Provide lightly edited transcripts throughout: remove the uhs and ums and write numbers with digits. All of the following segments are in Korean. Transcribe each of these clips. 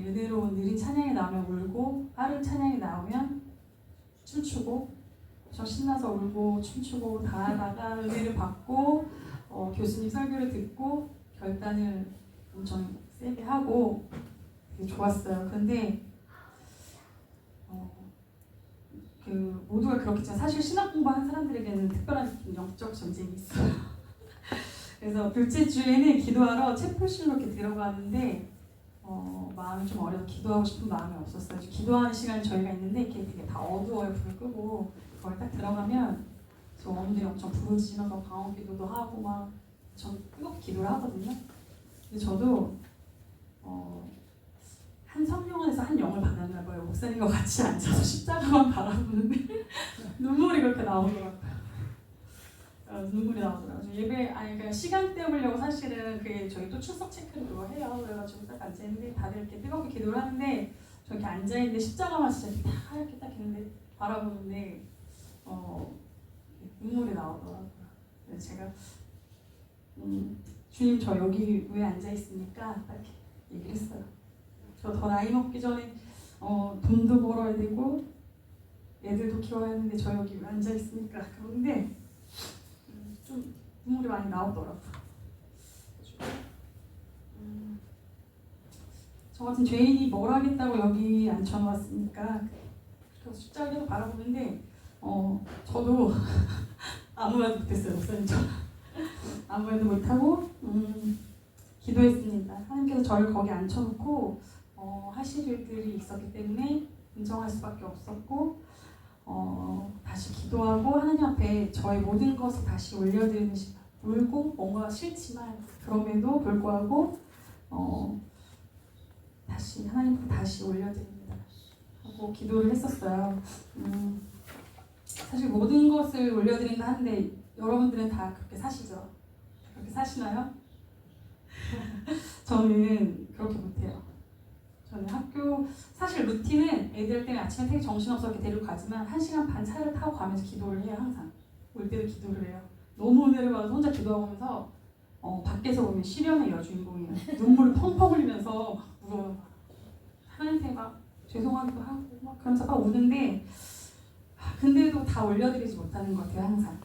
은혜로운 느린 찬양이 나오면 울고 빠른 찬양이 나오면 춤추고 저 신나서 울고 춤추고 다 하다가 은혜를 받고 교수님 설교를 듣고 결단을 엄청 세게 하고 되게 좋았어요. 근데 그 모두가 그렇겠지만 사실 신학 공부하는 사람들에게는 특별한 영적 전쟁이 있어요. 그래서 둘째 주에는 기도하러 채플실로 이렇게 들어가는데 마음이 좀 어려서 기도하고 싶은 마음이 없었어요. 기도하는 시간이 저희가 있는데 이렇게 되게 다 어두워요. 불 끄고 거기 딱 들어가면 저 어머니들이 엄청 부르짖어서 방언 기도도 하고 막 전 뜨겁게 기도를 하거든요. 근데 저도 한 성령원에서 한 영을 받았나 봐요. 목사님과 같이 앉아서 십자가만 바라보는데 눈물이 그렇게 나오더라고요. 눈물이 나오더라고요. 예배 그러니까 시간 때우려고 사실은 그게 저희 또 출석 체크를 그거 해요. 그래가지고 딱 앉아 있는데 다들 이렇게 뜨겁게 기도를 하는데 저 이렇게 앉아 있는데 십자가만 진짜 이렇게 딱 하얗게 딱 했는데 바라보는데 눈물이 나오더라고요. 그래서 제가 주님 저 여기 왜 앉아 있습니까? 딱 이렇게 얘기를 했어요. 저 더 나이 먹기 전에 돈도 벌어야 되고 애들도 키워야 하는데 저 여기 왜 앉아 있습니까? 그런데 좀 눈물이 많이 나오더라고요. 저 같은 죄인이 뭘 하겠다고 여기 앉혀놓았습니까? 그래서 십자가를 바라보는데 저도 아무 말도 못했어요. 목사님처럼 아무 말도 못하고 기도했습니다. 하나님께서 저를 거기 앉혀놓고 하실 일들이 있었기 때문에 인정할 수밖에 없었고 다시 기도하고 하나님 앞에 저의 모든 것을 다시 올려드리는 시간. 울고 뭔가 싫지만 그럼에도 불구하고 다시 하나님 앞에 다시 올려드립니다 하고 기도를 했었어요. 사실 모든 것을 올려드린다 하는데 여러분들은 다 그렇게 사시죠? 그렇게 사시나요? 저는 그렇게 못해요. 저는 학교 사실 루틴은 애들 때문에 아침에 되게 정신없어 이렇게 데리고 가지만 1시간 반 차를 타고 가면서 기도를 해요. 항상 올 때도 기도를 해요. 너무 은혜를 받아서 혼자 기도하면서 밖에서 보면 시련의 여주인공이에요. 눈물을 펑펑 흘리면서 막 울어요. 하나님께 막 죄송하기도 하고 막 그러면서 막 우는데 근데도 다 올려드리지 못하는 것 같아요. 항상.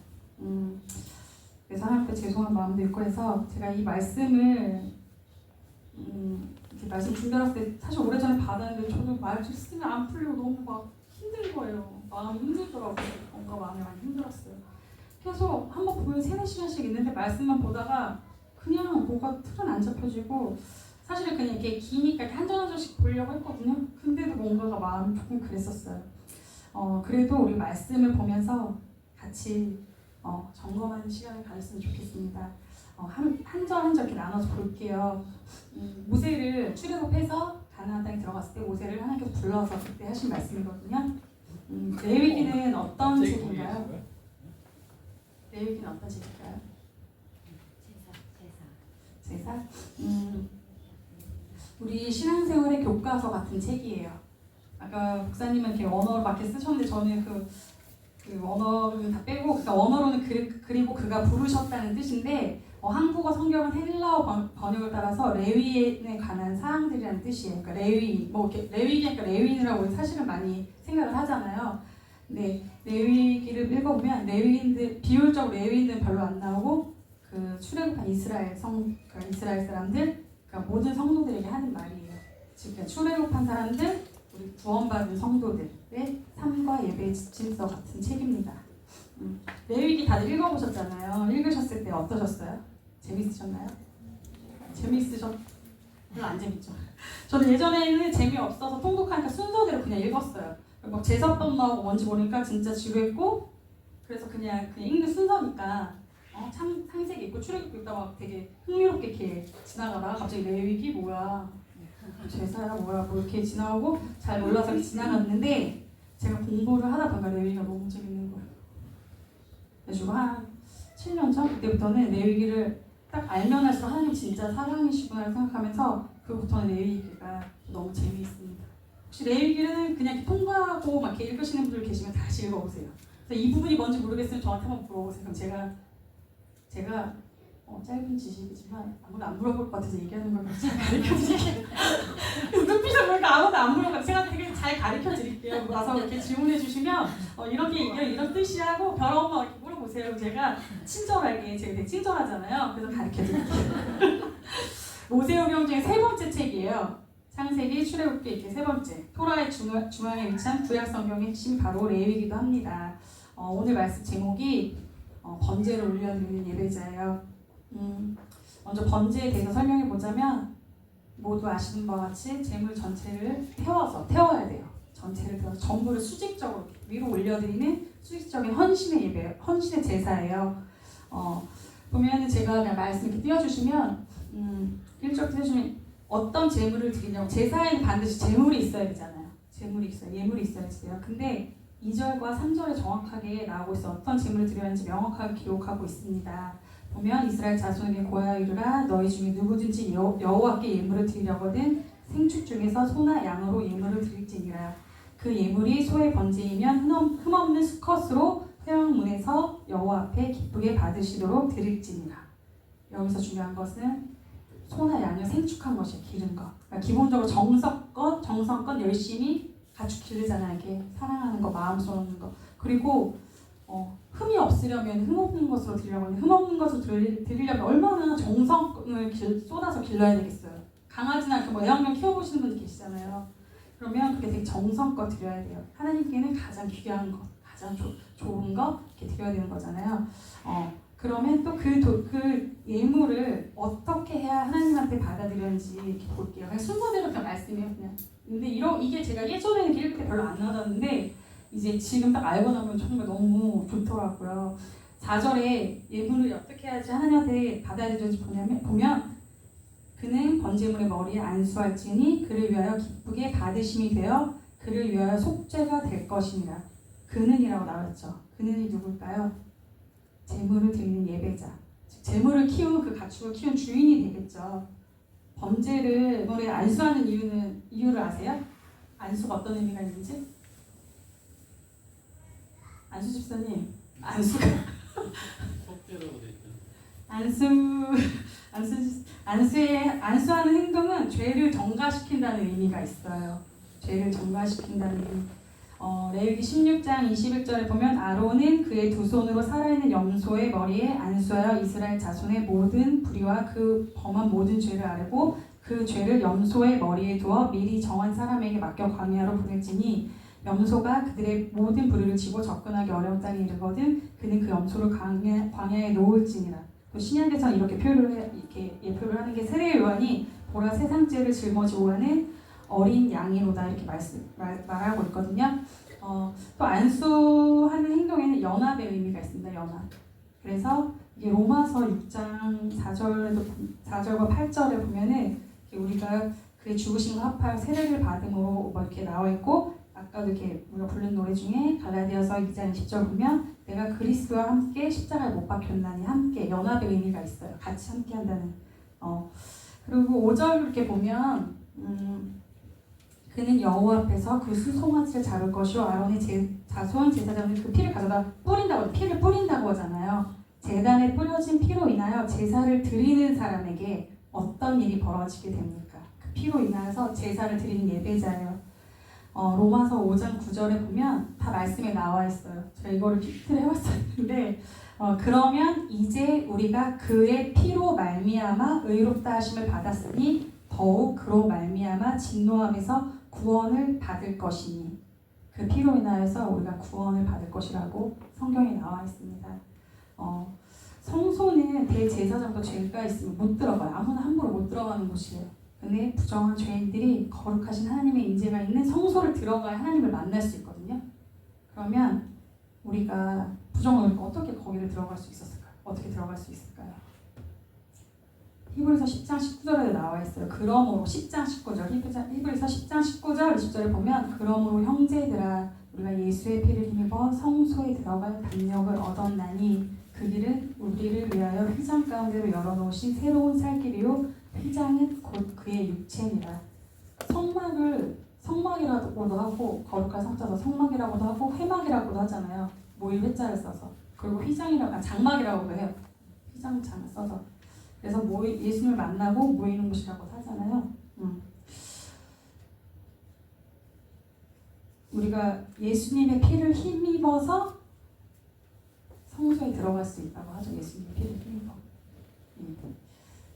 그래서 하나님께 죄송한 마음도 있고 해서 제가 이 말씀을 이렇게 말씀 준비할 때 사실 오래전에 받았는데 저도 말씀 쓰면 안 풀리고 너무 막 힘든 거예요. 마음이 힘들더라고요. 뭔가 마음이 많이 힘들었어요. 계속 한번 보면 3-4시간씩 있는데 말씀만 보다가 그냥 뭐가 틀은 안 잡혀지고 사실은 그냥 이렇게 기니까 이렇게 한 절 한 절씩 보려고 했거든요. 근데도 뭔가가 마음이 조금 그랬었어요. 그래도 우리 말씀을 보면서 같이 점검하는 시간을 가졌으면 좋겠습니다. 한 절 한 절 이렇게 나눠서 볼게요. 모세를 출애굽해서 가나안 땅에 들어갔을 때 모세를 하나님께서 불러서 그때 하신 말씀이거든요. 레위기는 어떤 책인가요? 레위기는 어떤 책일까요? 제사. 우리 신앙생활의 교과서 같은 책이에요. 아까 목사님은 이렇게 언어를 막 이렇게 쓰셨는데 저는 그 언어를 다 빼고 그러니까 언어로는 그리고 그가 부르셨다는 뜻인데 한국어 성경은 헬라어 번역을 따라서 레위에 관한 사항들이라는 뜻이에요. 그러니까 레위 뭐 이렇게 레위기니까 레위인이라고 사실은 많이 생각을 하잖아요. 근데 레위기를 읽어보면 레위인들 비율적으로 레위인들은 별로 안 나오고 그 출애굽한 그러니까 이스라엘 사람들 그러니까 모든 성도들에게 하는 말이에요. 즉 출애굽한 사람들 우리 구원받은 성도들의 삶과 예배의 지침서 같은 책입니다. 레위기 다들 읽어보셨잖아요. 읽으셨을 때 어떠셨어요? 재밌으셨나요? 별로 안 재밌죠. 저는 예전에는 재미없어서 통독하니까 순서대로 그냥 읽었어요. 막 제사법 나오고 뭔지 모르니까 진짜 지루했고 그래서 그냥 읽는 순서니까 창세기 있고 출애굽 있다가 막 되게 흥미롭게 이렇게 지나가다가 갑자기 레위기 뭐야 제사야 뭐야 뭐 이렇게 지나가고 잘 몰라서 이렇게 지나갔는데 제가 공부를 하다 보니까 레위기가 너무 재밌는 거예요. 그래가지고 한 7년 전 그때부터는 레위기를 딱 알면 할수록 하나님 진짜 사랑이시구나 생각하면서 그부터는 레위기가 너무 재미있습니다. 혹시 레위기는 그냥 이렇게 통과하고 막 이렇게 읽으시는 분들 계시면 다시 읽어보세요. 그래서 이 부분이 뭔지 모르겠으면 저한테 한번 물어보세요. 그럼 제가 짧은 지식이지만 아무도 안 물어볼 것 같아서 얘기하는 걸 제가 가르쳐드릴게요. 눈빛을 왜 안 물어봐. 제가 되게 잘 가르쳐 드릴게요. 와서 이렇게 질문해 주시면 이렇게 이런 뜻이하고 별 엄마 이렇게 물어보세요. 제가 친절하게 제가 되게 친절하잖아요. 그래서 가르쳐 드릴게요. 모세오경 중에 세 번째 책이에요. 창세기, 출애굽기 이렇게 세 번째. 토라의 중앙에 위치한 구약 성경의 핵심이 바로 레위기도 합니다. 오늘 말씀 제목이 번제를 올려드리는 예배자예요. 먼저 번제에 대해서 설명해 보자면 모두 아시는 바와 같이 제물 전체를 태워야 돼요. 전체를 태워서 전부를 수직적으로 위로 올려드리는 수직적인 헌신의 예배, 헌신의 제사예요. 보면은 제가 그냥 말씀 이렇게 띄워주시면 1절 띄워주시면 어떤 제물을 드리냐고. 제사에는 반드시 제물이 있어야 되잖아요. 제물이 있어요. 예물이 있어야 돼요. 근데 2절과 3절에 정확하게 나오고 있어. 어떤 제물을 드려야 하는지 명확하게 기록하고 있습니다. 보면 이스라엘 자손에게 고하여 이르라 너희 중에 누구든지 여호와께 예물을 드리려거든 생축 중에서 소나 양으로 예물을 드릴지니라. 그 예물이 소의 번제이면 흠없는 수컷으로 회막문에서 여호와 앞에 기쁘게 받으시도록 드릴지니라. 여기서 중요한 것은 소나 양을 생축한 것이에요. 기른 것. 그러니까 기본적으로 정성껏 열심히 가축 기르잖아요. 이렇게 사랑하는 거, 마음 쏘는 거. 그리고 흠이 없으려면 흠없는 것으로 드리려고 하는데 흠없는 것으로 드리려면 얼마나 정성을 쏟아서 길러야 되겠어요. 강아지나 이렇게 애완견 키워보시는 분들 계시잖아요. 그러면 그게 되게 정성껏 드려야 돼요. 하나님께는 가장 귀한 것, 가장 좋은 것 이렇게 드려야 되는 거잖아요. 그러면 또 그 예물을 어떻게 해야 하나님한테 받아들였는지 이렇게 볼게요. 그냥 순서대로 그냥 말씀해요. 그냥. 근데 이게 제가 예전에는 읽을 때 별로 안 나왔는데 이제 지금 딱 알고 나면 정말 너무 좋더라고요. 4절에 예물을 어떻게 해야지 하나님한테 받아들여지 보면 그는 번제물의 머리에 안수할지니 그를 위하여 기쁘게 받으심이 되어 그를 위하여 속죄가 될 것이니라. 그는이라고 나왔죠. 그는이 누굴까요? 제물을 드리는 예배자. 제물을 키운 그 가축을 키운 주인이 되겠죠. 번제를 머리에 안수하는 이유를 아세요? 안수가 어떤 의미가 있는지? 안수 집사님, 안수하는 행동은 죄를 정가시킨다는 의미가 있어요. 죄를 정가시킨다는 의미. 레위기 16장 21절에 보면 아론은 그의 두 손으로 살아있는 염소의 머리에 안수하여 이스라엘 자손의 모든 불의와 그 범한 모든 죄를 아뢰고 그 죄를 염소의 머리에 두어 미리 정한 사람에게 맡겨 광야로 보낼지니 염소가 그들의 모든 불의를 지고 접근하기 어려운 땅에 이르거든 그는 그 염소를 광야에 놓을지니라. 또 신약에서는 이렇게 예표를 하는 게 세례 요한이 보라 세상 죄를 짊어지고 가는 어린 양이로다 이렇게 말하고 있거든요. 또 안수하는 행동에는 연합의 의미가 있습니다. 연합. 그래서 이게 로마서 6장 4절과 8절에 보면은 우리가 그의 죽으심과 합하여 세례를 받음으로 이렇게 나와 있고 아까도 이렇게 우리가 부른 노래 중에 갈라디아서 2장 20절 보면 내가 그리스도와 함께 십자가에 못 박혔나니 함께 연합의 의미가 있어요. 같이 함께 한다는. 그리고 5절 이렇게 보면 그는 여호와 앞에서 그 수송아지를 잡을 것이요 아론의 자손 제사장은 그 피를 가져다 피를 뿌린다고 하잖아요. 제단에 뿌려진 피로 인하여 제사를 드리는 사람에게 어떤 일이 벌어지게 됩니까? 그 피로 인하여서 제사를 드리는 예배자예요. 로마서 5장 9절에 보면 다 말씀에 나와 있어요. 제가 이거를 PPT를 해왔었는데 그러면 이제 우리가 그의 피로 말미암아 의롭다 하심을 받았으니 더욱 그로 말미암아 진노함에서 구원을 받을 것이니 그 피로 인하여서 우리가 구원을 받을 것이라고 성경에 나와 있습니다. 성소는 대제사장도 죄가 있으면 못 들어가요. 아무나 함부로 못 들어가는 곳이에요. 근데 부정한 죄인들이 거룩하신 하나님의 임재가 있는 성소를 들어가야 하나님을 만날 수 있거든요. 그러면 우리가 부정을 어떻게 거기를 들어갈 수 있었을까요? 어떻게 들어갈 수 있을까요? 히브리서 10장 19절에 나와 있어요. 그러므로 10장 19절 히브리서 10장 19절 20절에 보면 그러므로 형제들아 우리가 예수의 피를 힘입어 성소에 들어갈 담력을 얻었나니 그 길은 우리를 위하여 휘장 가운데로 열어놓으신 새로운 살 길이요 휘장은 곧 그의 육체니라. 성막이라고도 하고 거룩한 성자도 성막이라고도 하고 회막이라고도 하잖아요. 모일 회자를 써서. 그리고 장막이라고도 해요. 휘장장을 써서. 그래서 예수님을 만나고 모이는 곳이라고 하잖아요. 우리가 예수님의 피를 힘입어서 성소에 들어갈 수 있다고 하죠. 예수님의 피를 힘입어.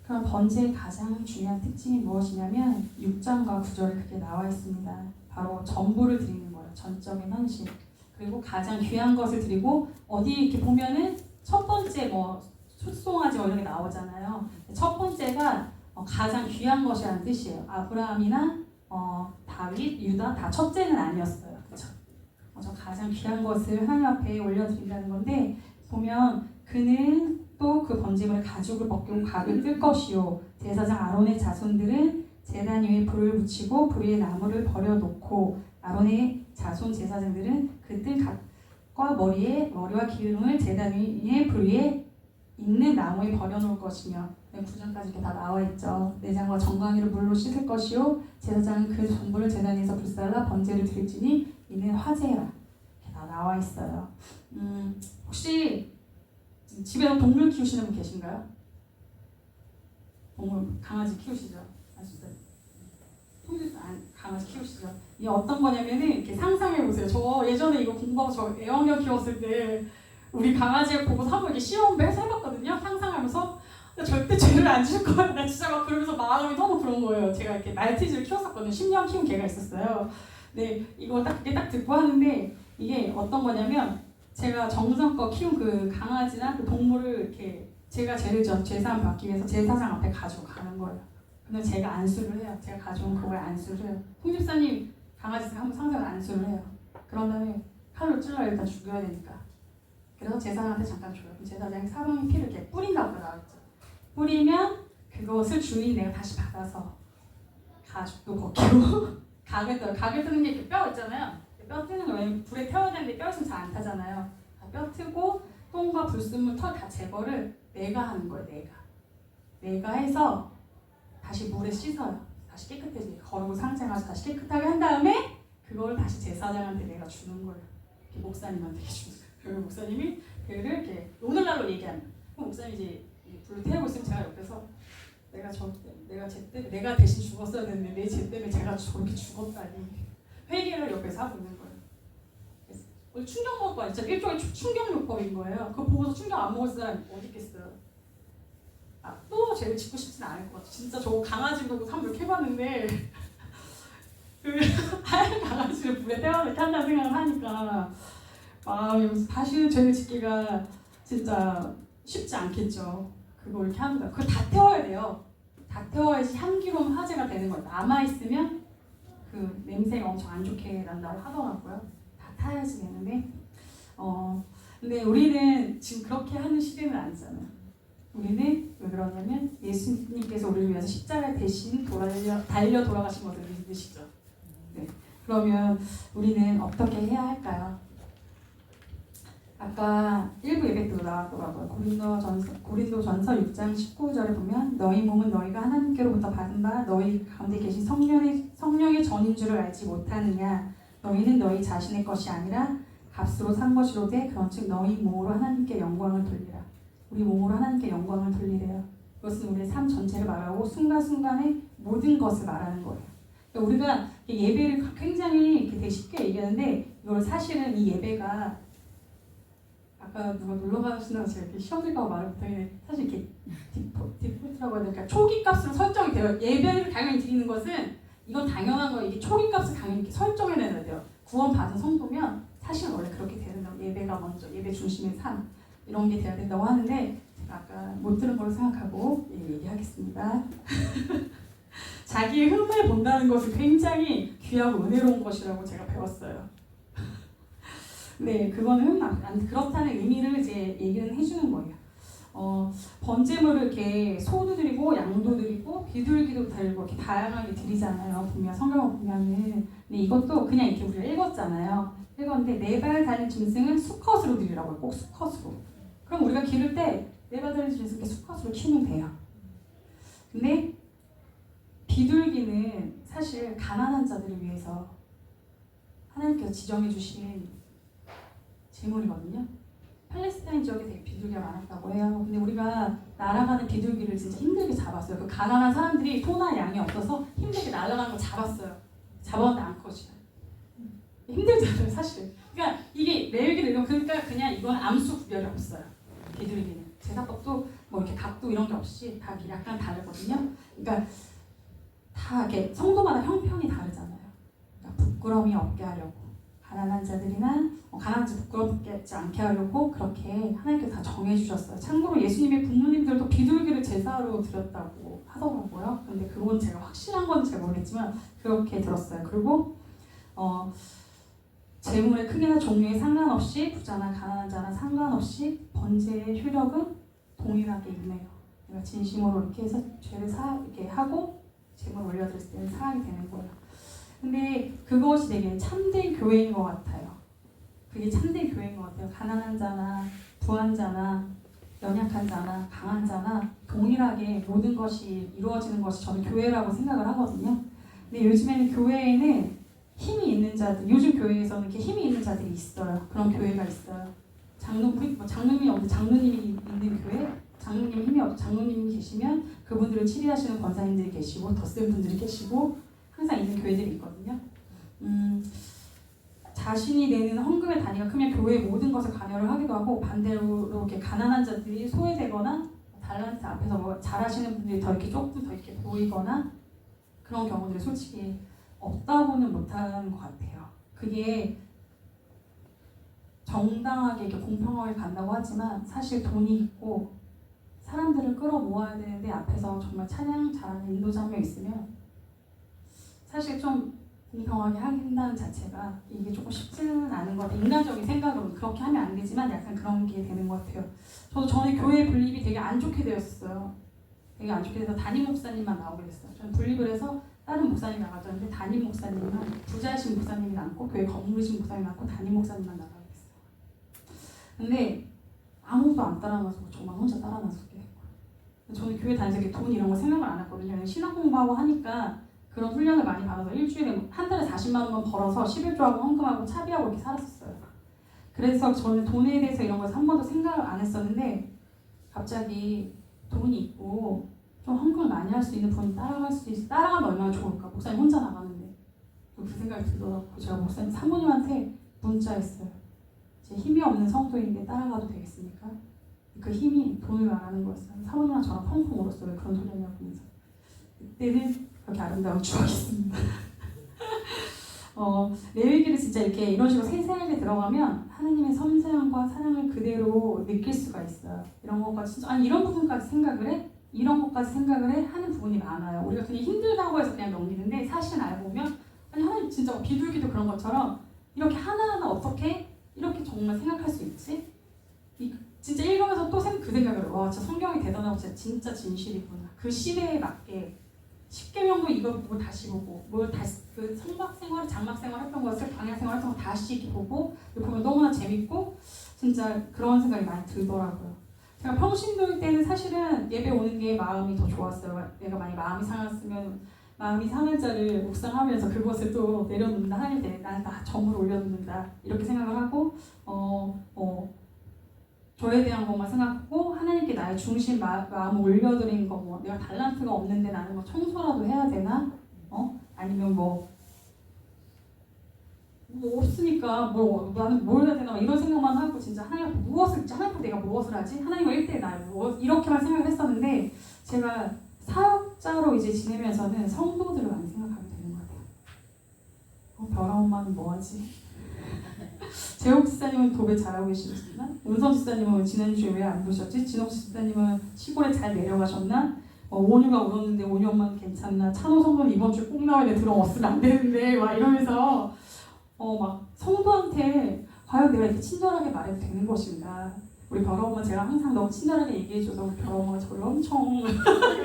그럼 번제의 가장 중요한 특징이 무엇이냐면 6절과 9절에 그게 나와 있습니다. 바로 전부를 드리는 거예요. 전적인 헌신. 그리고 가장 귀한 것을 드리고 어디 이렇게 보면은 첫 번째 뭐 숫송아지 이런 게 나오잖아요. 첫 번째가 가장 귀한 것이라는 뜻이에요. 아브라함이나 다윗, 유다 다 첫째는 아니었어요. 그렇죠? 저 가장 귀한 것을 하나님 앞에 올려드린다는 건데 보면 그는 또 그 번제물의 가죽을 벗기고 각을 뜰 것이요 제사장 아론의 자손들은 제단 위에 불을 붙이고 불 위에 나무를 버려놓고 아론의 자손 제사장들은 그 뜰 각과 머리와 기름을 제단 위에 불 위에 있는 나무에 버려놓을 것이며 9절까지 이렇게 다 나와 있죠. 내장과 정강이를 물로 씻을 것이요 제사장은 그 전부를 제단 위에서 불살라 번제를 드릴지니 이는 화제라 이렇게 다 나와 있어요. 혹시 집에서 동물 키우시는 분 계신가요? 동물 강아지 키우시죠? 아시죠? 강아지 키우시죠? 이게 어떤 거냐면은 이렇게 상상해 보세요. 저 예전에 이거 공부하고 저 애완견 키웠을 때 우리 강아지 보고 한번 이렇게 시험을 해서 해봤거든요. 상상하면서 절대 죄를 안 줄 거야. 나 진짜 막 그러면서 마음이 너무 그런 거예요. 제가 이렇게 말티즈를 키웠었거든요. 10년 키운 개가 있었어요. 네, 이거 딱 듣고 하는데 이게 어떤 거냐면 제가 정성껏 키운 그 강아지나 그 동물을 이렇게 제가 죄를 제사함 받기 위해서 제사장 앞에 가지고 가는 거예요. 근데 제가 안수를 해요. 제가 가져온 그걸 안수를 해요. 홍집사님 강아지 한번 상상을 안수를 해요. 그런 다음에 칼로 찔러 일단 죽여야 되니까. 그래서 제사장한테 잠깐 줘요. 제사장이 사방에 피를 이렇게 뿌린다고 나왔죠. 뿌리면 그것을 주인이 내가 다시 받아서 가죽도 벗기고 각을 뜨는 게 이렇게 뼈 있잖아요. 뼈 뜨는 거 왜냐면 불에 태워야 되는데 뼈 있으면 잘 안 타잖아요. 뼈 트고 똥과 불순물 털 다 제거를 내가 하는 거예요. 내가 해서 다시 물에 씻어요. 다시 깨끗해지게 거르고 상장해서 다시 깨끗하게 한 다음에 그걸 다시 제사장한테 내가 주는 거예요. 이렇게 목사님한테 주는 거예요. 그리고 목사님이 그를 이렇게 오늘날로 얘기하는 거예요. 목사님이 이제 불을 태우고 있으면 제가 옆에서 내가 대신 죽었어야 되는데 내 죄 때문에 제가 저렇게 죽었다니 회개를 옆에서 하고 있는 거예요. 충격 먹을 거 아니죠? 일종의 충격요법인 거예요. 그거 보고서 충격 안 먹을 사람 어디 있겠어요? 또 죄를 짓고 싶진 않을 것 같아요. 진짜 저 강아지 보고 한번 이렇게 해봤는데 그 하얀 강아지를 불에 태워서 이렇게 한다는 생각을 하니까 다시는 죄를 짓기가 진짜 쉽지 않겠죠. 그거 이렇게 합니다. 그거 다 태워야 돼요. 다 태워야지 향기로운 화재가 되는 거예요. 남아있으면 그 냄새가 엄청 안 좋게 난다고 하더라고요. 다 타야지 되는데 근데 우리는 지금 그렇게 하는 시대는 아니잖아요. 우리는 왜 그러냐면 예수님께서 우리를 위해서 십자가 대신 달려 돌아가신 것을 믿으시죠. 네. 그러면 우리는 어떻게 해야 할까요? 아까 일부 예배 때도 나왔더라고요. 고린도전서 6장 19절에 보면 너희 몸은 너희가 하나님께로부터 받은 바 너희 가운데 계신 성령의 전인 줄을 알지 못하느냐. 너희는 너희 자신의 것이 아니라 값으로 산 것이로되 그런즉 너희 몸으로 하나님께 영광을 돌리라. 우리 몸으로 하나님께 영광을 돌리래요. 그것은 우리의 삶 전체를 말하고 순간순간의 모든 것을 말하는 거예요. 그러니까 우리가 예배를 굉장히 이렇게 되게 쉽게 얘기하는데 이걸 사실은 이 예배가 아까 누가 놀러 가신다고 제가 이렇게 시험 들까봐 말을 못하겠는데 사실 이렇게 디폴트라고 해야 될까? 초기 값으로 설정이 돼요. 예배를 당연히 드리는 것은 이건 당연한 거예요. 이게 초기 값을 당연히 이렇게 설정해내야 돼요. 구원 받은 성도면 사실은 원래 그렇게 돼야 된다고. 예배가 먼저, 예배 중심의 삶 이런 게 돼야 된다고 하는데 제가 아까 못 들은 걸로 생각하고 얘기하겠습니다. 자기의 흠을 본다는 것은 굉장히 귀하고 은혜로운 것이라고 제가 배웠어요. 네, 그거는 그렇다는 의미를 이제 얘기는 해주는 거예요. 번제물을 이렇게 소도 드리고 양도 드리고 비둘기도 드리고 이렇게 다양하게 드리잖아요. 보면 성경을 보면은 근데 이것도 그냥 이렇게 우리가 읽었잖아요. 읽었는데 4발 달린 짐승은 수컷으로 드리라고요. 꼭 수컷으로. 그럼 우리가 기를 때 4발 달린 짐승 수컷으로 키우면 돼요. 근데 비둘기는 사실 가난한 자들을 위해서 하나님께서 지정해 주신 제물이거든요. 팔레스타인 지역에 되게 비둘기가 많았다고 해요. 근데 우리가 날아가는 비둘기를 진짜 힘들게 잡았어요. 그 가난한 사람들이 소나 양이 없어서 힘들게 날아가는 걸 잡았어요. 잡았는데 안 커지요. 힘들게 사실. 그러니까 이게 레위기를 그러니까 그냥 이건 암수 구별이 없어요. 비둘기는 제사법도 뭐 이렇게 각도 이런 게 없이 다 약간 다르거든요. 그러니까 다 이렇게 성도마다 형편이 다르잖아요. 그러니까 부끄러움이 없게 하려고 가난한 자들이나 가난한 자 부끄럽지 않게 하려고 그렇게 하나님께서 다 정해주셨어요. 참고로 예수님의 부모님들도 비둘기를 제사로 드렸다고 하더라고요. 근데 그건 제가 확실한 건 잘 모르겠지만 그렇게 들었어요. 그리고 재물의 크기나 종류에 상관없이 부자나 가난한 자나 상관없이 번제의 효력은 동일하게 임해요. 그러니까 진심으로 이렇게 해서 죄를 이렇게 하고 재물 올려드렸을 때는 사하게 되는 거예요. 근데 그것이 되게 참된 교회인 것 같아요. 그게 참된 교회인 것 같아요. 가난한 자나 부한 자나 연약한 자나 강한 자나 동일하게 모든 것이 이루어지는 것이 저는 교회라고 생각을 하거든요. 근데 요즘에는 교회에는 힘이 있는 자들, 요즘 교회에서는 이렇게 힘이 있는 자들이 있어요. 그런 교회가 있어요. 장로님이 없는데 장로님이 있는 교회, 장로님 힘이 없, 장로님이 계시면 그분들을 치리하시는 권사님들이 계시고 덧센 분들이 계시고 항상 있는 교회들이 있거든요. 자신이 내는 헌금의 단위가 크면 교회의 모든 것을 관여를 하기도 하고 반대로 이렇게 가난한 자들이 소외되거나 달란트 앞에서 뭐 잘하시는 분들이 더 이렇게 조금 더 이렇게 보이거나 그런 경우들이 솔직히 없다고는 못하는 것 같아요. 그게 정당하게 이렇게 공평하게 간다고 하지만 사실 돈이 있고 사람들을 끌어모아야 되는데 앞에서 정말 찬양 잘하는 인도자 한 명 있으면 사실 좀 공평하게 한다는 자체가 이게 조금 쉽지는 않은 것 같아요. 인간적인 생각으로는 그렇게 하면 안 되지만 약간 그런 게 되는 것 같아요. 저도 전에 교회 분립이 되게 안 좋게 되었어요. 되게 안 좋게 돼서 담임 목사님만 나오게 됐어요. 저는 분립을 해서 다른 목사님 나가졌는데 담임 목사님만 부자이신 목사님이 남고 교회 건물이신 목사님이 남고 담임 목사님만 나가게 됐어요. 근데 아무도 안 따라나서 저만 혼자 따라나서게 했고 저는 교회 다니면서 돈 이런 거 생각을 안 했거든요. 신학 공부하고 하니까 그런 훈련을 많이 받아서 일주일에 한 달에 40만 원만 벌어서 11조하고 헌금하고 차비하고 이렇게 살았었어요. 그래서 저는 돈에 대해서 이런 것을 한 번도 생각을 안 했었는데 갑자기 돈이 있고 좀 헌금을 많이 할 수 있는 분이 따라갈 수 있어. 따라가면 얼마나 좋을까. 목사님 혼자 나가는데 그 생각이 들더라고요. 제가 목사님 사모님한테 문자했어요. 제 힘이 없는 성도인데 따라가도 되겠습니까? 그 힘이 돈을 말하는 거였어요. 사모님랑 저랑 펑펑 울었어요. 그런 소리 하냐고 하면서. 그때는 그렇게 아름다운 추억이 있습니다. 레위기를 진짜 이렇게 이런 식으로 세세하게 들어가면 하나님의 섬세함과 사랑을 그대로 느낄 수가 있어요. 이런 것까지 진짜 이런 부분까지 생각을 해? 이런 것까지 생각을 해? 하는 부분이 많아요. 우리가 그냥 힘들다고 해서 그냥 넘기는데 사실은 알고 보면 아니 하나님 진짜 비둘기도 그런 것처럼 이렇게 하나하나 어떻게 이렇게 정말 생각할 수 있지? 진짜 읽으면서 또 그 생각을 해요. 와 진짜 성경이 대단하고 진짜 진실이구나. 그 시대에 맞게 10계명도 이거 보고 다시 보고 뭘 다시 그 성막생활, 장막생활 했던 것을 광야생활 했던 거 다시 보고 보면 너무나 재밌고 진짜 그런 생각이 많이 들더라고요. 제가 평신도일 때는 사실은 예배 오는 게 마음이 더 좋았어요. 내가 많이 마음이 상했으면 마음이 상한 자를 묵상하면서 그것을 또 내려놓는다. 하나님 나는 다 점을 올려놓는다. 이렇게 생각을 하고 저에 대한 것만 생각하고 하나님께 나의 중심 마음을 올려드린 거 뭐 내가 달란트가 없는데 나는 뭐 청소라도 해야 되나? 아니면 뭐 없으니까 나는 뭘 해야 되나 이런 생각만 하고 진짜 하나님 내가 무엇을 하지? 하나님과 1대1 나 이렇게만 생각을 했었는데 제가 사역자로 이제 지내면서는 성도들을 많이 생각하게 되는 것 같아요. 별아 엄마는 뭐하지? 재옥 집사님은 도배 잘하고 계시나? 은선 집사님은 지난주에 왜 안 보셨지? 진옥 집사님은 시골에 잘 내려가셨나? 온유가 울었는데 온유 엄마는 괜찮나? 찬호 성도는 이번 주에 꼭 나와야 돼. 들어왔으면 안 되는데 막 이러면서 막 성도한테 과연 내가 이렇게 친절하게 말해도 되는 것인가? 우리 별아 엄마 제가 항상 너무 친절하게 얘기해줘서 우리 별아 엄마가 저를 엄청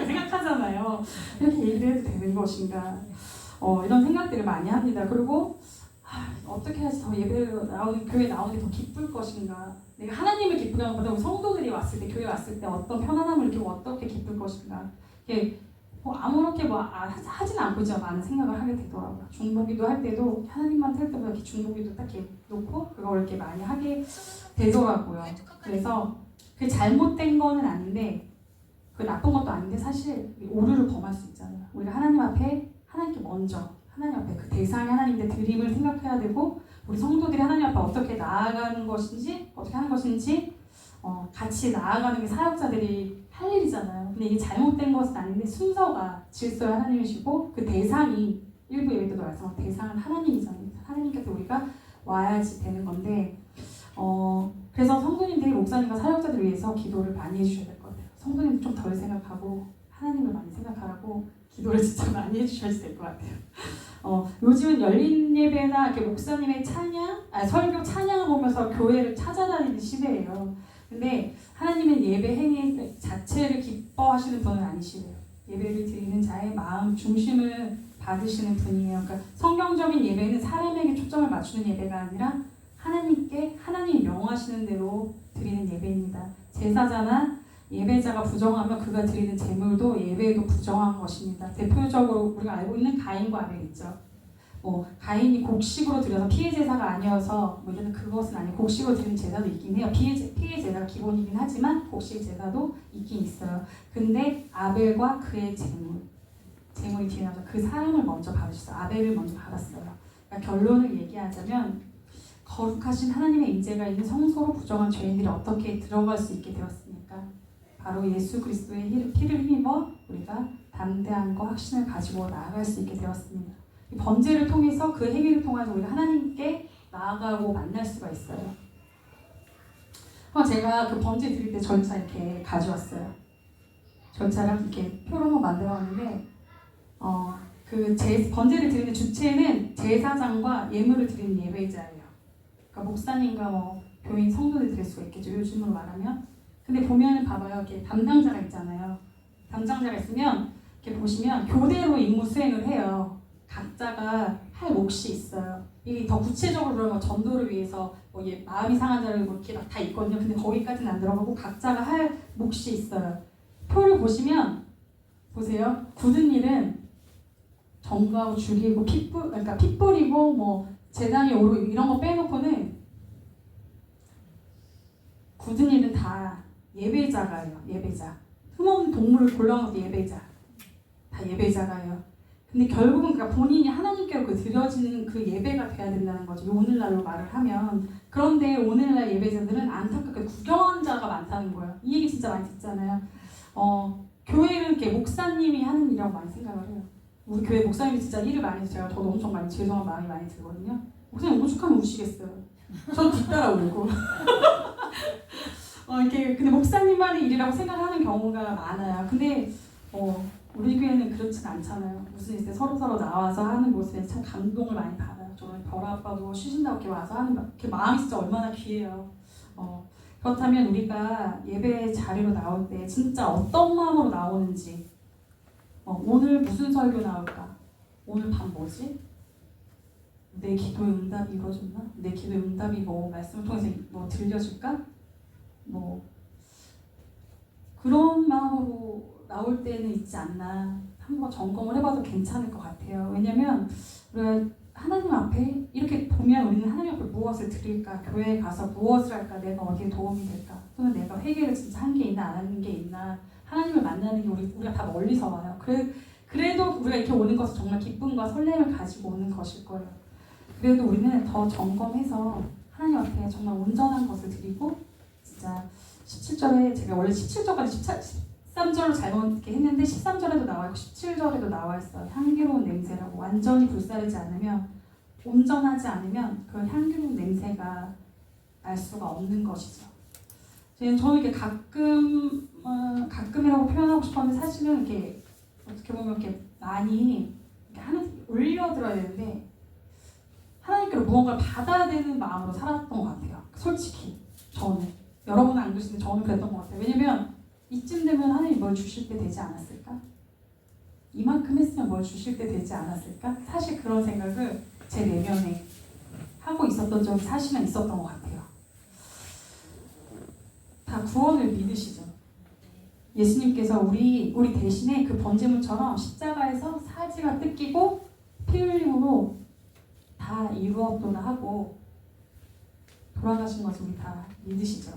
생각하잖아요. 이렇게 얘기를 해도 되는 것인가? 이런 생각들을 많이 합니다. 그리고 어떻게 해야지 더 예배를 교회 나오는 게 더 기쁠 것인가? 내가 하나님을 기쁘게 하는 것보다 성도들이 왔을 때, 교회 왔을 때 어떤 편안함을 느끼고 어떻게 기쁠 것인가? 이게 아무렇게 하지는 않고 있지만 많은 생각을 하게 되더라고요. 중보기도 할 때도 하나님만 할 때보다 이렇게 중보기도 딱 이렇게 놓고 그걸 이렇게 많이 하게 되더라고요. 그래서 그게 잘못된 거는 아닌데 그 나쁜 것도 아닌데 사실 오류를 범할 수 있잖아요. 우리가 하나님 앞에 하나님께 먼저 하나님 앞에 그 대상이 하나님인데 드림을 생각해야 되고 우리 성도들이 하나님 앞에 어떻게 나아가는 것인지, 어떻게 하는 것인지 같이 나아가는 게 사역자들이 할 일이잖아요. 근데 이게 잘못된 것은 아닌데 순서가 질서의 하나님이시고 그 대상이 일부 예배 때도 말씀한 대상은 하나님이잖아요. 하나님께서 우리가 와야지 되는 건데 그래서 성도님들이 목사님과 사역자들을 위해서 기도를 많이 해주셔야 될 것 같아요. 성도님들 좀 덜 생각하고 하나님을 많이 생각하라고 기도를 진짜 많이 해주셔야 될 것 같아요. 요즘은 열린 예배나 이렇게 목사님의 설교 찬양을 보면서 교회를 찾아다니는 시대예요. 근데 하나님은 예배 행위 자체를 기뻐하시는 분은 아니시래요. 예배를 드리는 자의 마음 중심을 받으시는 분이에요. 그러니까 성경적인 예배는 사람에게 초점을 맞추는 예배가 아니라 하나님께 하나님이 명하시는 대로 드리는 예배입니다. 제사자나 예배자가 부정하면 그가 드리는 제물도 예배에도 부정한 것입니다. 대표적으로 우리가 알고 있는 가인과 아벨 있죠. 가인이 곡식으로 드려서 피해 제사가 아니어서 이런 그것은 아니고 곡식으로 드리는 제사도 있긴 해요. 피해 제사가 기본이긴 하지만 곡식 제사도 있긴 있어요. 근데 아벨과 그의 제물이 뒤에 나오죠. 그 사람을 먼저 받으셨어요. 아벨을 먼저 받았어요. 그러니까 결론을 얘기하자면 거룩하신 하나님의 임재가 있는 성소로 부정한 죄인들이 어떻게 들어갈 수 있게 되었습니까? 바로 예수 그리스도의 피를 힘입어 우리가 담대함과 확신을 가지고 나아갈 수 있게 되었습니다. 이 번제를 통해서 그 행위를 통해서 우리가 하나님께 나아가고 만날 수가 있어요. 제가 그 번제 드릴 때 절차 이렇게 가져왔어요. 절차를 이렇게 표로 한번 만들어왔는데 번제를 드리는 주체는 제사장과 예물을 드리는 예배자예요. 그러니까 목사님과 교인 성도들 드릴 수가 있겠죠. 요즘으로 말하면. 근데 보면 봐봐요. 이렇게 담당자가 있잖아요. 담당자가 있으면 이렇게 보시면 교대로 임무 수행을 해요. 각자가 할 몫이 있어요. 이게 더 구체적으로 그러면 전도를 위해서 마음이 상한 자를 이렇게 다 있거든요. 근데 거기까지는 안 들어가고 각자가 할 몫이 있어요. 표를 보시면 보세요. 굳은 일은 전가하고 죽이고 피 뿌리고 재단이 오르고 이런 거 빼놓고는 굳은 일은 다 예배자가예요. 예배자. 흠없는 동물을 골라온 것도 예배자. 다 예배자가예요. 근데 결국은 그러니까 본인이 하나님께로 드려지는 그 예배가 돼야 된다는 거죠. 오늘날로 말을 하면. 그런데 오늘날 예배자들은 안타깝게 구경하는 자가 많다는 거예요. 이 얘기 진짜 많이 듣잖아요. 교회는 이렇게 목사님이 하는 일이라고 많이 생각을 해요. 우리 교회 목사님이 진짜 일을 많이 해서 제가 저도 엄청 많이 죄송한 마음이 많이 들거든요. 목사님 오죽하면 우시겠어요. 전 뒤따라 울고. 근데 목사님만의 일이라고 생각하는 경우가 많아요. 근데 우리 교회는 그렇진 않잖아요. 무슨 일때 서로 나와서 하는 모습에 참 감동을 많이 받아요. 저는 별 아빠도 쉬신다고 이렇게 와서 하는 그 마음이 진짜 얼마나 귀해요. 그렇다면 우리가 예배 자리로 나올 때 진짜 어떤 마음으로 나오는지 오늘 무슨 설교 나올까? 오늘 밤 뭐지? 내 기도의 응답이 이루어졌나? 내 기도의 응답이 말씀을 통해서 들려줄까? 그런 마음으로 나올 때는 있지 않나 한번 점검을 해봐도 괜찮을 것 같아요. 왜냐면 우리가 하나님 앞에 이렇게 보면 우리는 하나님 앞에 무엇을 드릴까? 교회에 가서 무엇을 할까? 내가 어디에 도움이 될까? 또는 내가 회개를 진짜 한 게 있나 안 하는 게 있나? 하나님을 만나는 게 우리가 다 멀리서 와요. 그래도 우리가 이렇게 오는 것은 정말 기쁨과 설렘을 가지고 오는 것일 거예요. 그래도 우리는 더 점검해서 하나님 앞에 정말 온전한 것을 드리고 진짜 17절에 제가 원래 17절까지 13절로 잘못 이렇게 했는데 13절에도 나와 있고 17절에도 나와 있어요. 향기로운 냄새라고. 완전히 불사르지 않으면 온전하지 않으면 그 향기로운 냄새가 날 수가 없는 것이죠. 저는 이렇게 가끔이라고 표현하고 싶었는데 사실은 이렇게 어떻게 보면 이렇게 많이 올려들어야 되는데 하나님께로 무언가를 받아야 되는 마음으로 살았던 것 같아요. 솔직히 저는. 여러분은 안 그러시는데 저는 그랬던 것 같아요. 왜냐면 이쯤 되면 하나님이 뭘 주실 때 되지 않았을까? 이만큼 했으면 뭘 주실 때 되지 않았을까? 사실 그런 생각을 제 내면에 하고 있었던 적이 사실은 있었던 것 같아요. 다 구원을 믿으시죠? 예수님께서 우리 대신에 그 번제물처럼 십자가에서 사지가 뜯기고 피 흘림으로 다 이루었구나 하고 돌아가신 것을 우리 다 믿으시죠?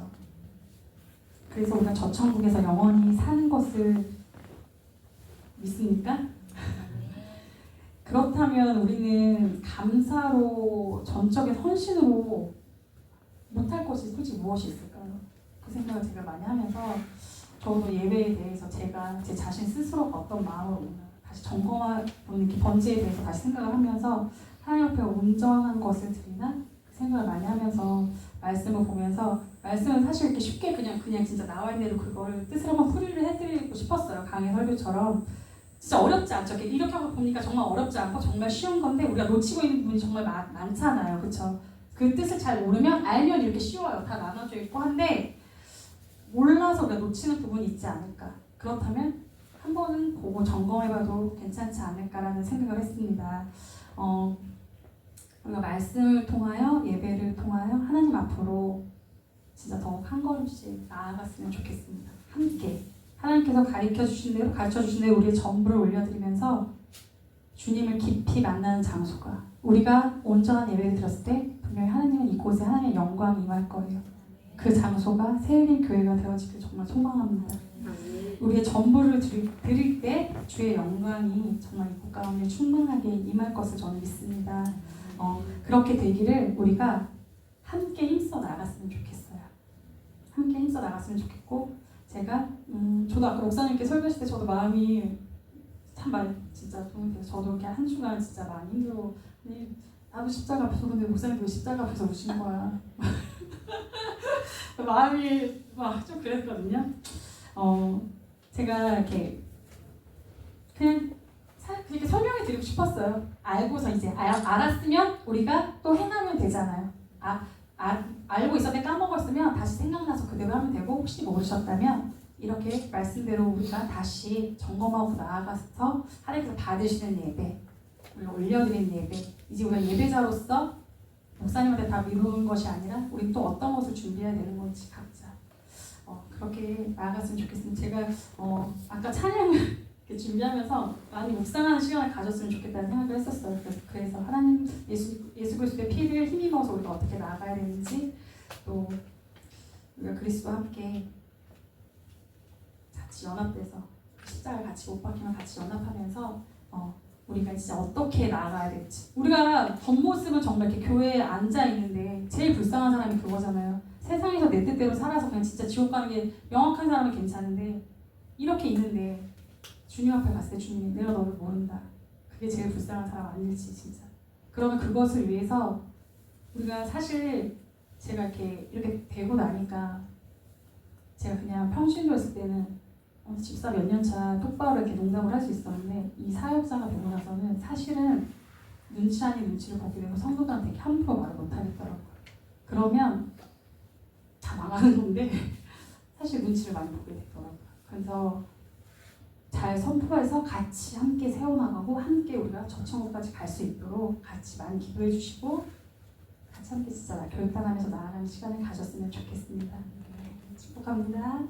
그래서 우리가 저 천국에서 영원히 사는 것을 믿습니까? 그렇다면 우리는 감사로 전적인 헌신으로 못할 것이 솔직히 무엇이 있을까요? 그 생각을 제가 많이 하면서 저도 예배에 대해서 제가 제 자신 스스로가 어떤 마음으로 오나 다시 점검하는 이렇게 번제에 대해서 다시 생각을 하면서 하나님 앞에 온전한 것을 드리나 그 생각을 많이 하면서 말씀을 보면서 말씀은 사실 이렇게 쉽게 그냥 진짜 나와 있는 대로 그거를 뜻을 한번 풀이를 해드리고 싶었어요. 강의 설교처럼 진짜 어렵지 않죠. 이렇게 하고 보니까 정말 어렵지 않고 정말 쉬운 건데 우리가 놓치고 있는 부분이 정말 많잖아요. 그렇죠? 그 뜻을 잘 모르면 알면 이렇게 쉬워요. 다 나눠져 있고 한데 몰라서 우리가 놓치는 부분이 있지 않을까. 그렇다면 한 번은 보고 점검해봐도 괜찮지 않을까라는 생각을 했습니다. 우리가 말씀을 통하여 예배를 통하여 하나님 앞으로 진짜 더욱 한 걸음씩 나아갔으면 좋겠습니다. 함께 하나님께서 가르쳐 주신 대로 우리의 전부를 올려드리면서 주님을 깊이 만나는 장소가 우리가 온전한 예배를 드렸을 때 분명히 하나님은 이곳에 하나님의 영광이 임할 거예요. 그 장소가 새일린 교회가 되어지길 정말 소망합니다. 우리의 전부를 드릴 때 주의 영광이 정말 이곳 가운데 충만하게 임할 것을 저는 믿습니다. 그렇게 되기를 우리가 함께 힘써 나갔으면 좋겠어요. 함께 힘써 나갔으면 좋겠고 제가 저도 아까 목사님께 설교하실 때 저도 마음이 참 많이 진짜 도움이 돼서 저도 이렇게 한 주간 진짜 많이 힘들어. 나도 십자가 앞에서 근데 목사님도 왜 십자가 앞에서 우시는 거야. 마음이 막 좀 그랬거든요. 제가 이렇게 그냥 그렇게 설명해 드리고 싶었어요. 알고서 이제 알았으면 우리가 또 행하면 되잖아요. 알고 있었는데 까먹었으면 다시 생각나서 그대로 하면 되고 혹시 모르셨다면 이렇게 말씀대로 우리가 다시 점검하고 나아가서 하나님께서 받으시는 예배, 우리가 올려드리는 예배, 이제 우리가 예배자로서 목사님한테 다 미루는 것이 아니라 우리는 또 어떤 것을 준비해야 되는 건지 각자 그렇게 나아갔으면 좋겠습니다. 제가 아까 찬양을 준비하면서 많이 묵상하는 시간을 가졌으면 좋겠다는 생각을 했었어요. 그래서 하나님 예수 그리스도의 피를 힘입어서 우리가 어떻게 나아가야 되는지 또 우리가 그리스도와 함께 같이 연합돼서 십자가를 같이 못 박히면 같이 연합하면서 우리가 진짜 어떻게 나아가야 될지. 우리가 겉모습은 정말 이렇게 교회에 앉아 있는데 제일 불쌍한 사람이 그거잖아요. 세상에서 내 뜻대로 살아서 그냥 진짜 지옥 가는 게 명확한 사람은 괜찮은데 이렇게 있는데 주님 앞에 갔을 때 주님이 내가 너를 모른다. 그게 제일 불쌍한 사람 아닐지 진짜. 그러면 그것을 위해서 우리가 사실 제가 이렇게 되고 나니까 제가 그냥 평신도 했을 때는 집사 몇 년 차 똑바로 이렇게 농담을 할 수 있었는데 이 사역자가 되고 나서는 사실은 눈치 아닌 눈치를 보게 되고 성도들한테 함부로 말을 못 하겠더라고요. 그러면 다 망하는 건데 사실 눈치를 많이 보게 되더라고요. 그래서 잘 선포해서 같이 함께 세워나가고 함께 우리가 저 천국까지 갈 수 있도록 같이 많이 기도해 주시고 같이 함께 진짜 결단하면서 나아가는 시간을 가졌으면 좋겠습니다. 축복합니다.